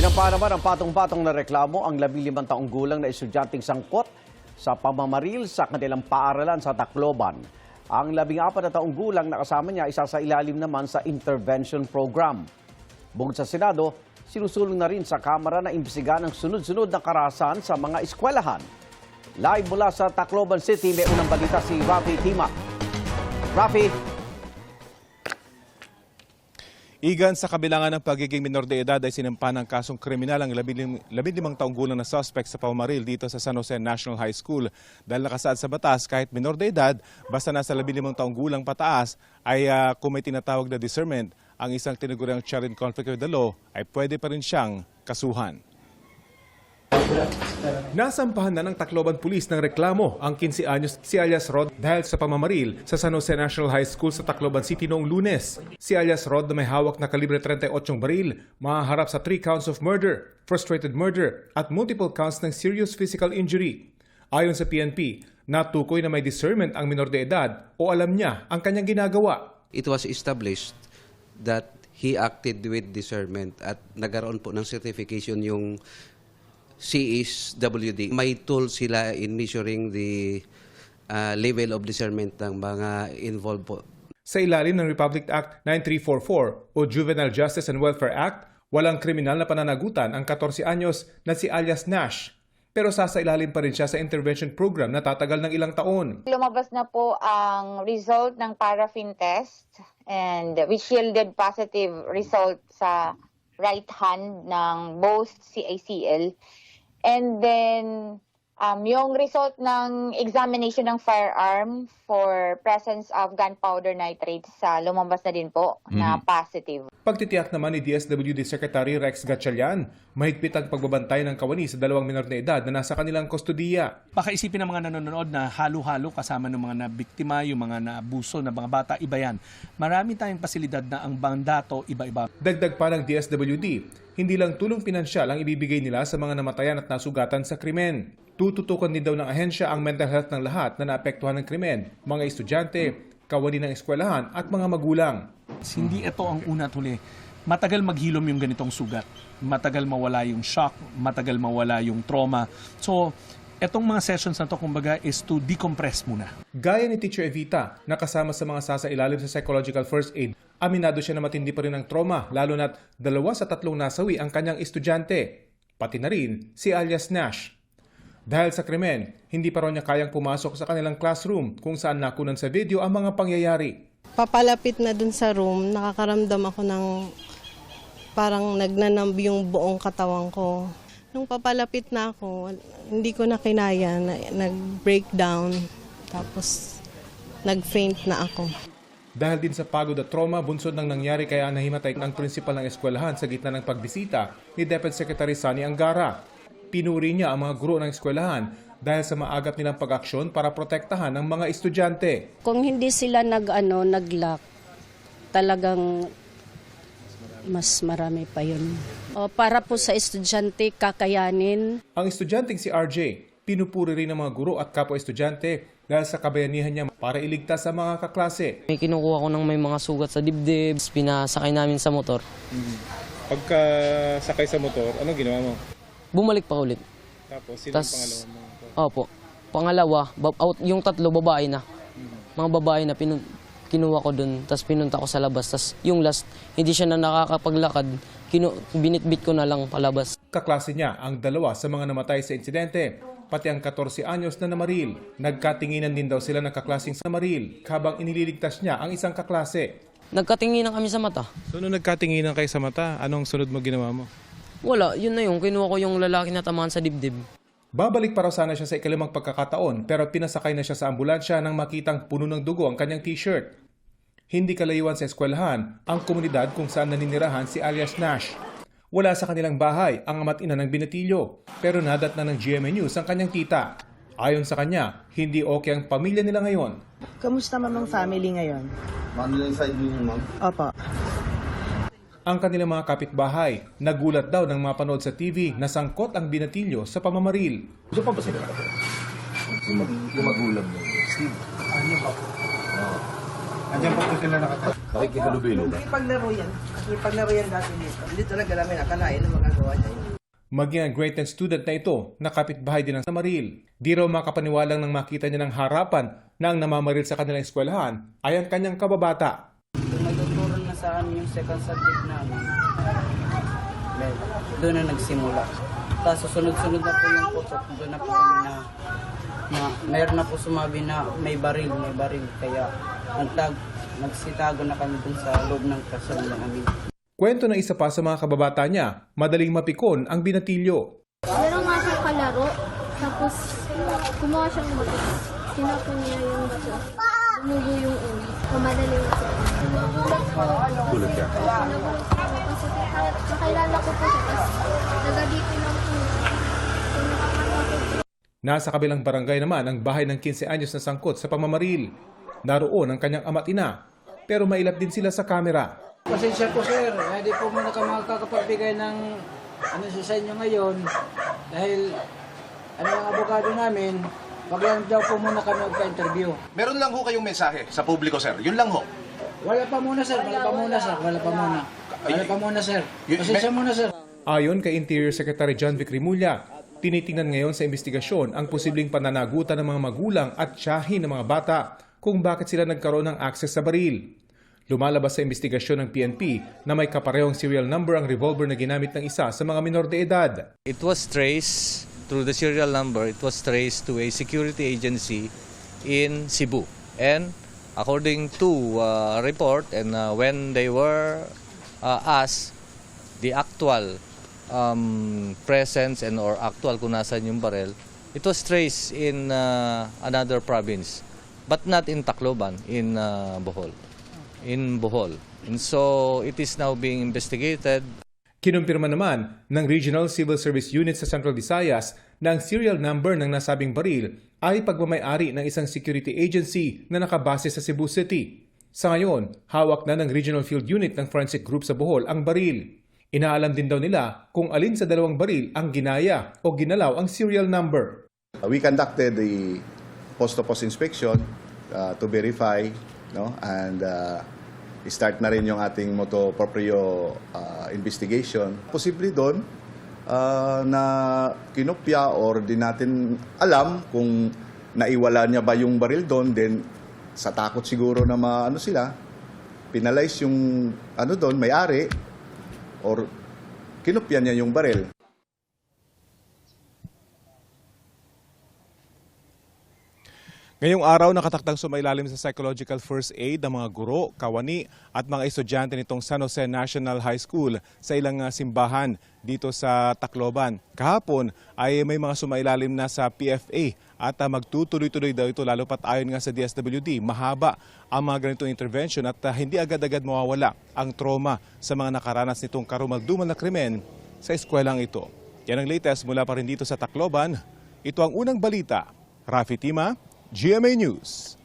Sinampa naman ang patong-patong na reklamo ang 15 taong gulang na estudyanteng sangkot sa pamamaril sa kanilang paaralan sa Tacloban. Ang 14 na taong gulang na kasama niya isa sa ilalim naman sa intervention program. Bukod sa Senado, sinusulong na rin sa Kamara na imbestigahan ang sunod-sunod na karahasan sa mga eskwelahan. Live mula sa Tacloban City, may unang balita si Rafi Tima. Rafi. Igan, sa kabilangan ng pagiging minor de edad ay sinampa ng kasong kriminal ang 15 taong gulang na suspect sa pamamaril dito sa San Jose National High School. Dahil nakasaad sa batas, kahit minor de edad, basta nasa 15 taong gulang pataas, ay kung may tinatawag na discernment, ang isang tinaguriang child in conflict with the law ay pwede pa rin siyang kasuhan. Nasampahan na ng Tacloban Police ng reklamo ang 15 anyos si alias Rod dahil sa pamamaril sa San Jose National High School sa Tacloban City noong Lunes. Si alias Rod na may hawak na kalibre 38 baril, mahaharap sa 3 counts of murder, frustrated murder at multiple counts ng serious physical injury. Ayon sa PNP, natukoy na may discernment ang minor de edad o alam niya ang kanyang ginagawa. It was established that he acted with discernment at nagkaroon po ng certification yung CSWD. May tools sila in measuring the level of discernment ng mga involved po. Sa ilalim ng Republic Act 9344 o Juvenile Justice and Welfare Act, walang kriminal na pananagutan ang 14 anyos na si alias Nash. Pero sasailalim pa rin siya sa intervention program na tatagal ng ilang taon. Lumabas na po ang result ng paraffin test and which yielded positive result sa right hand ng both CACL. And then, yung result ng examination ng firearm for presence of gunpowder nitrate sa lumabas na din po na positive. Pagtitiyak naman ni DSWD Secretary Rex Gatchalian, mahigpit ang pagbabantay ng kawani sa 2 minor na edad na nasa kanilang kustodiya. Pakaisipin ng mga nanonood na halo-halo kasama ng mga nabiktima, yung mga naabuso na mga bata, iba yan. Marami tayong pasilidad na ang bandato, iba-iba. Dagdag pa ng DSWD, hindi lang tulong pinansyal ang ibibigay nila sa mga namatayan at nasugatan sa krimen. Tututukan din daw ng ahensya ang mental health ng lahat na naapektuhan ng krimen, mga estudyante, kawani ng eskwelahan at mga magulang. Hindi ito ang una at huli. Matagal maghilom yung ganitong sugat. Matagal mawala yung shock, matagal mawala yung trauma. So, etong mga sessions na to, kumbaga, is to decompress muna. Gaya ni Teacher Evita, na kasama sa mga sasailalim sa psychological first aid, aminado siya na matindi pa rin ang trauma, lalo na't 2 sa 3 nasawi ang kanyang estudyante. Pati na rin si alias Nash. Dahil sa krimen, hindi pa raw niya kayang pumasok sa kanilang classroom kung saan nakunan sa video ang mga pangyayari. Papalapit na dun sa room, nakakaramdam ako ng parang nagnanamb yung buong katawan ko. Nung papalapit na ako, hindi ko na kinaya, nag-breakdown, tapos nag-faint na ako. Dahil din sa pagod at trauma, bunsod ng nangyari kaya nahimatay ang prinsipal ng eskwelahan sa gitna ng pagbisita ni Deputy Secretary Sunny Angara. Pinuri niya ang mga guro ng eskwelahan dahil sa maagap nilang pag-aksyon para protektahan ang mga estudyante. Kung hindi sila nag-lock, talagang mas marami pa yun. Para po sa estudyante, kakayanin. Ang estudyanteng si RJ, pinupuri rin ng mga guro at kapwa-estudyante dahil sa kabayanihan niya para iligtas sa mga kaklase. May kinukuha ko ng may mga sugat sa dibdib, pinasakay namin sa motor. Pagka sakay sa motor, anong ginawa mo? Bumalik pa ulit. Tapos, sino ang pangalawa mo? Opo. Pangalawa, yung 3 babae na. Mga babae na kinuha ko dun, tapos pinunta ko sa labas. Tapos yung last, hindi siya na nakakapaglakad, binitbit ko na lang palabas. Kaklase niya ang 2 sa mga namatay sa insidente, pati ang 14 anyos na namaril. Nagkatinginan din daw sila ng kaklaseng sa maril, habang inililigtas niya ang isang kaklase. Nagkatinginan kami sa mata. So nung nagkatinginan kayo sa mata, anong sunod mo ginawa mo? Wala, yun na yung kinuha ko yung lalaki na tamaan sa dibdib. Babalik pa raw sana siya sa ikalimang pagkakataon pero pinasakay na siya sa ambulansya nang makitang puno ng dugo ang kanyang t-shirt. Hindi kalayuan sa eskwelahan ang komunidad kung saan naninirahan si alias Nash. Wala sa kanilang bahay ang ama't ina ng binatilyo pero nadat na ng GMA News ang kanyang tita. Ayon sa kanya, hindi okay ang pamilya nila ngayon. Kamusta mamang family ngayon? Family side niyo, ma'am? Opo. Ang kanilang mga kapitbahay, nagulat daw ng mapanood sa TV na sangkot ang binatilyo sa pamamaril. Ito pa ba sila? Yung magulang mo. Steve. Ano ba po? Andiyan pa po sila nakatayo. Nakikihalubilo ba? Paglaro yan dati dito. Hindi talaga namin akalain na magagawa Maging ang grade 10 student na ito, nakapitbahay din ng Maril. Di raw makapaniwalang nang makita niya ng harapan na ang namamaril sa kanilang eskwelahan ay ang kanyang kababata. Nagtuturo na sa amin yung second subject namin. Doon na nagsimula. Tapos susunod-sunod na po yung putok. Doon na po kami na mayroon na po sumabi na may baril. Kaya nagsitago na kami dun sa loob ng klaseng namin. Kwento ng isa pa sa mga kababata niya, madaling mapikon ang binatilyo. Meron nga siyang kalaro, tapos kumuha siyang bato. Tinapon niya yung bato. Tumugo yung ulo. Madaling bato. Gulat ka? Kasi nakilala ko po siya, tapos nagadito lang po. Nasa kabilang barangay naman ang bahay ng 15 anyos na sangkot sa pamamaril. Naroon ang kanyang ama't ina, pero mailap din sila sa kamera. Pasensya po sir, hindi po muna ka makakapagbigay ng sa inyo ngayon dahil ang abogado namin, wag lang daw po muna kami magpa-interview. Meron lang ho kayong mensahe sa publiko, sir. Yun lang ho. Wala pa muna sir. Pasensya muna sir. Ayon kay Interior Secretary John Vic Rimulya, tinitingnan ngayon sa investigasyon ang posibleng pananagutan ng mga magulang at tiyahin ng mga bata kung bakit sila nagkaroon ng access sa baril. Lumalabas sa investigasyon ng PNP na may kaparehong serial number ang revolver na ginamit ng isa sa mga minor de edad. It was traced through the serial number. It was traced to a security agency in Cebu. And according to report and when they were asked the actual presence and or actual kung nasan yung barrel, it was traced in another province, but not in Tacloban, in Bohol. And so it is now being investigated. Kinumpirma naman ng Regional Civil Service Unit sa Central Visayas na ang serial number ng nasabing baril ay pagmamay-ari ng isang security agency na nakabase sa Cebu City. Sa ngayon, hawak na ng Regional Field Unit ng Forensic Group sa Bohol ang baril. Inaalam din daw nila kung alin sa dalawang baril ang ginaya o ginalaw ang serial number. We conducted the post-to-post inspection to verify, and start na rin yung ating motu proprio investigation. Posible doon na kinopya or di natin alam kung naiwala niya ba yung baril doon, then sa takot siguro na sila, penalize yung doon, may-ari, or kinopya niya yung baril. Ngayong araw, nakatakdang sumailalim sa psychological first aid ang mga guro, kawani at mga estudyante nitong San Jose National High School sa ilang simbahan dito sa Tacloban. Kahapon ay may mga sumailalim na sa PFA at magtutuloy-tuloy daw ito, lalo pat ayon nga sa DSWD. Mahaba ang mga ganitong intervention at hindi agad-agad mawawala ang trauma sa mga nakaranas nitong karumaldumal na krimen sa eskwelang ito. Yan ang latest mula pa rin dito sa Tacloban. Ito ang unang balita. Rafi Tima, GMA News.